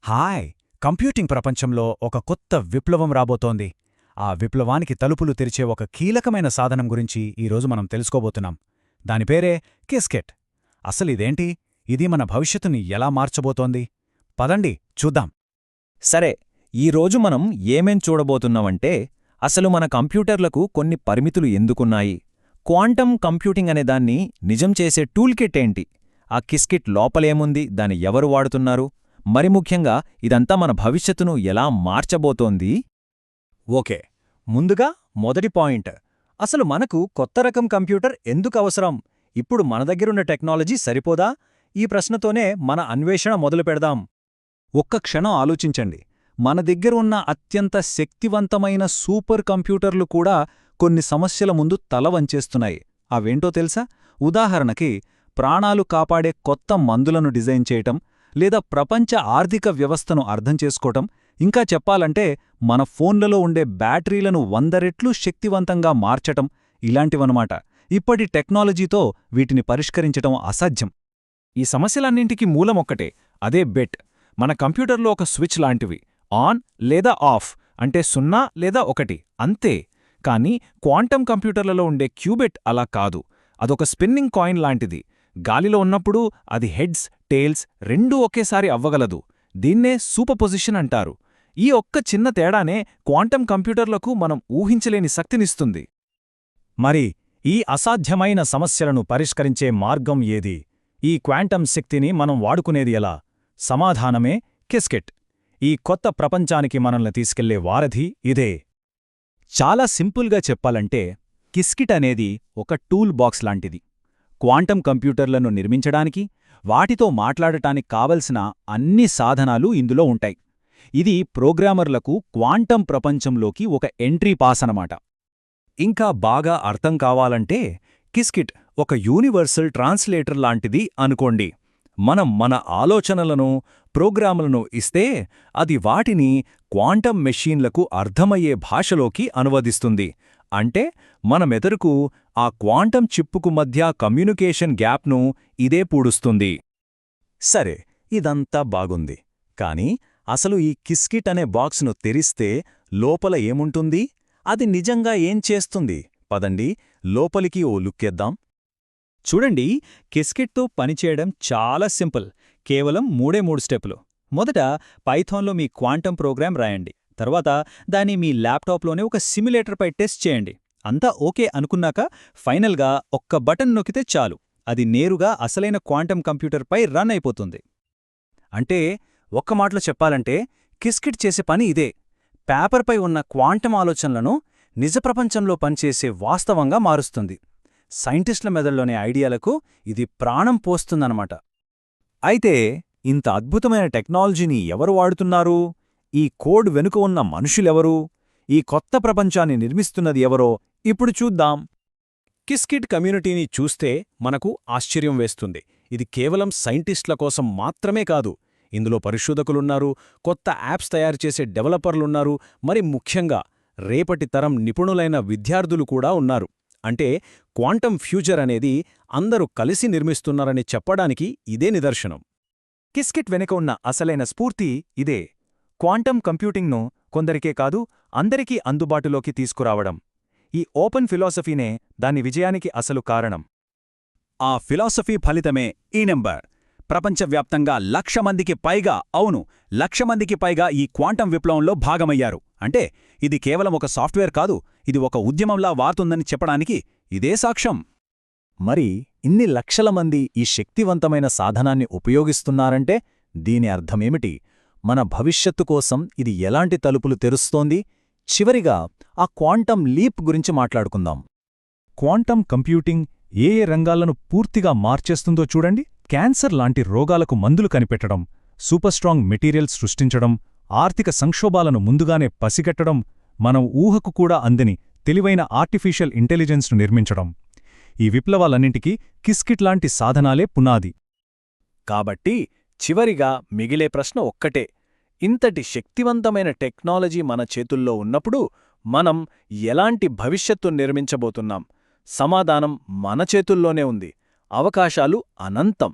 Hi! Computing ప్రపంచంలో ఒక కొత్త విప్లవం రాబోతోంది. ఆ విప్లవానికి తలుపులు తెరిచే ఒక కీలకమైన సాధనం గురించి ఈరోజు మనం తెలుసుకోబోతున్నాం. దాని పేరే కిస్కెట్. అసలిదేంటి? ఇది మన భవిష్యత్తుని ఎలా మార్చబోతోంది? పదండి చూద్దాం. సరే, ఈరోజు మనం ఏమేం చూడబోతున్నామంటే, అసలు మన కంప్యూటర్లకు కొన్ని పరిమితులు ఎందుకున్నాయి, క్వాంటమ్ కంప్యూటింగ్ అనే దాన్ని నిజం చేసే టూల్ కిట్ ఏంటి, ఆ కిస్కిట్ లోపలేముంది, దాన్ని ఎవరు వాడుతున్నారు, మరి ముఖ్యంగా ఇదంతా మన భవిష్యత్తును ఎలా మార్చబోతోంది. ఓకే, ముందుగా మొదటి పాయింట్. అసలు మనకు కొత్త రకం కంప్యూటర్ ఎందుకు అవసరం? ఇప్పుడు మన దగ్గరున్న టెక్నాలజీ సరిపోదా? ఈ ప్రశ్నతోనే మన అన్వేషణ మొదలు పెడదాం. ఒక్క క్షణం ఆలోచించండి. మన దగ్గర ఉన్న అత్యంత శక్తివంతమైన సూపర్ కంప్యూటర్లు కూడా కొన్ని సమస్యల ముందు తల వంచేస్తున్నాయి. అవేంటో తెలుసా? ఉదాహరణకి, ప్రాణాలు కాపాడే కొత్త మందులను డిజైన్ చేయటం, లేదా ప్రపంచ ఆర్థిక వ్యవస్థను అర్థం చేసుకోవటం, ఇంకా చెప్పాలంటే మన ఫోన్లలో ఉండే బ్యాటరీలను 100 రెట్లు శక్తివంతంగా మార్చటం, ఇలాంటివన్నమాట. ఇప్పటి టెక్నాలజీతో వీటిని పరిష్కరించటం అసాధ్యం. ఈ సమస్యలన్నింటికీ మూలమొక్కటే, అదే బెట్. మన కంప్యూటర్లో ఒక స్విచ్ లాంటివి, ఆన్ లేదా ఆఫ్ అంటే 0 లేదా 1 అంతే. కానీ క్వాంటమ్ కంప్యూటర్లలో ఉండే క్యూబెట్ అలా కాదు. అదొక స్పిన్నింగ్ కాయిన్ లాంటిది. గాలిలో ఉన్నప్పుడు అది హెడ్స్, టేల్స్ రెండూ ఒకేసారి అవ్వగలదు. దీన్నే సూపర్పొజిషన్ అంటారు. ఈ ఒక్క చిన్న తేడానే క్వాంటమ్ కంప్యూటర్లకు మనం ఊహించలేని శక్తినిస్తుంది. మరి ఈ అసాధ్యమైన సమస్యలను పరిష్కరించే మార్గం ఏది? ఈ క్వాంటమ్ శక్తిని మనం వాడుకునేది ఎలా? సమాధానమే కిస్కెట్. ఈ కొత్త ప్రపంచానికి మనల్ని తీసుకెళ్లే వారధి ఇదే. చాలా సింపుల్గా చెప్పాలంటే, కిస్కిట్ అనేది ఒక టూల్ బాక్స్ లాంటిది. క్వాంటమ్ కంప్యూటర్లను నిర్మించడానికి, వాటితో మాట్లాడటానికి కావలసిన అన్ని సాధనాలు ఇందులో ఉంటాయి. ఇది ప్రోగ్రామర్లకు క్వాంటమ్ ప్రపంచంలోకి ఒక ఎంట్రీ పాస్ అనమాట. ఇంకా బాగా అర్థం కావాలంటే, కిస్కిట్ ఒక యూనివర్సల్ ట్రాన్స్లేటర్ లాంటిది అనుకోండి. మనం మన ఆలోచనలను, ప్రోగ్రాములను ఇస్తే అది వాటిని క్వాంటమ్ మెషీన్లకు అర్థమయ్యే భాషలోకి అనువదిస్తుంది. అంటే మన మెదడుకు, ఆ క్వాంటమ్ చిప్పుకు మధ్య కమ్యూనికేషన్ గ్యాప్ను ఇదే పూడుస్తుంది. సరే, ఇదంతా బాగుంది. కానీ అసలు ఈ కిస్కిట్ అనే బాక్స్ను తెరిస్తే లోపల ఏముంటుంది? అది నిజంగా ఏం చేస్తుంది? పదండి లోపలికి ఓ లుక్కేద్దాం. చూడండి, కిస్కిట్తో పనిచేయడం చాలా సింపుల్. కేవలం 3 స్టెప్పులు. మొదట పైథాన్లో మీ క్వాంటమ్ ప్రోగ్రాం రాయండి. తర్వాత దాన్ని మీ ల్యాప్టాప్లోనే ఒక సిమ్యులేటర్పై టెస్ట్ చేయండి. అంతా ఓకే అనుకున్నాక ఫైనల్గా ఒక్క బటన్ నొక్కితే చాలు, అది నేరుగా అసలైన క్వాంటమ్ కంప్యూటర్పై రన్ అయిపోతుంది. అంటే ఒక్క మాటలో చెప్పాలంటే, కిస్కిట్ చేసే పని ఇదే. పేపర్పై ఉన్న క్వాంటమ్ ఆలోచనలను నిజ ప్రపంచంలో పనిచేసే వాస్తవంగా మారుస్తుంది. సైంటిస్టుల మెదడులోని ఐడియాలకు ఇది ప్రాణం పోస్తుందన్నమాట. అయితే ఇంత అద్భుతమైన టెక్నాలజీని ఎవరు వాడుతున్నారు? ఈ కోడ్ వెనుక ఉన్న మనుషులెవరు? ఈ కొత్త ప్రపంచాన్ని నిర్మిస్తున్నది ఎవరో ఇప్పుడు చూద్దాం. కిస్కిట్ కమ్యూనిటీని చూస్తే మనకు ఆశ్చర్యం వేస్తుంది. ఇది కేవలం సైంటిస్టుల కోసం మాత్రమే కాదు. ఇందులో పరిశోధకులున్నారు, కొత్త యాప్స్ తయారుచేసే డెవలపర్లున్నారు, మరి ముఖ్యంగా రేపటి తరం నిపుణులైన విద్యార్థులు కూడా ఉన్నారు. అంటే క్వాంటమ్ ఫ్యూచర్ అనేది అందరూ కలిసి నిర్మిస్తున్నారని చెప్పడానికి ఇదే నిదర్శనం. కిస్కిట్ వెనుక ఉన్న అసలైన స్ఫూర్తి ఇదే. క్వాంటమ్ కంప్యూటింగ్ను కొందరికే కాదు, అందరికీ అందుబాటులోకి తీసుకురావడం. ఈ ఓపెన్ ఫిలాసఫీనే దాని విజయానికి అసలు కారణం. ఆ ఫిలాసఫీ ఫలితమే ఈ నెంబర్. ప్రపంచవ్యాప్తంగా 1,00,000 మందికి పైగా, అవును 1,00,000 మందికి పైగా ఈ క్వాంటమ్ విప్లవంలో భాగమయ్యారు. అంటే ఇది కేవలం ఒక సాఫ్ట్వేర్ కాదు, ఇది ఒక ఉద్యమంలా వారుతుందని చెప్పడానికి ఇదే సాక్ష్యం. మరి ఇన్ని లక్షల మంది ఈ శక్తివంతమైన సాధనాన్ని ఉపయోగిస్తున్నారంటే దీని అర్థమేమిటి? మన భవిష్యత్తు కోసం ఇది ఎలాంటి తలుపులు తెరుస్తోంది? చివరిగా ఆ క్వాంటమ్ లీప్ గురించి మాట్లాడుకుందాం. క్వాంటమ్ కంప్యూటింగ్ ఏ ఏ రంగాలను పూర్తిగా మార్చేస్తుందో చూడండి. క్యాన్సర్ లాంటి రోగాలకు మందులు కనిపెట్టడం, సూపర్ స్ట్రాంగ్ మెటీరియల్స్ సృష్టించడం, ఆర్థిక సంక్షోభాలను ముందుగానే పసిగట్టడం, మనం ఊహకు కూడా అందని తెలివైన ఆర్టిఫిషియల్ ఇంటెలిజెన్స్ను నిర్మించడం. ఈ విప్లవాలన్నింటికీ కిస్కిట్ లాంటి సాధనాలే పునాది. కాబట్టి చివరిగా మిగిలే ప్రశ్న ఒక్కటే. ఇంతటి శక్తివంతమైన టెక్నాలజీ మన చేతుల్లో ఉన్నప్పుడు మనం ఎలాంటి భవిష్యత్తు నిర్మించబోతున్నాం? సమాధానం మన చేతుల్లోనే ఉంది. అవకాశాలు అనంతం.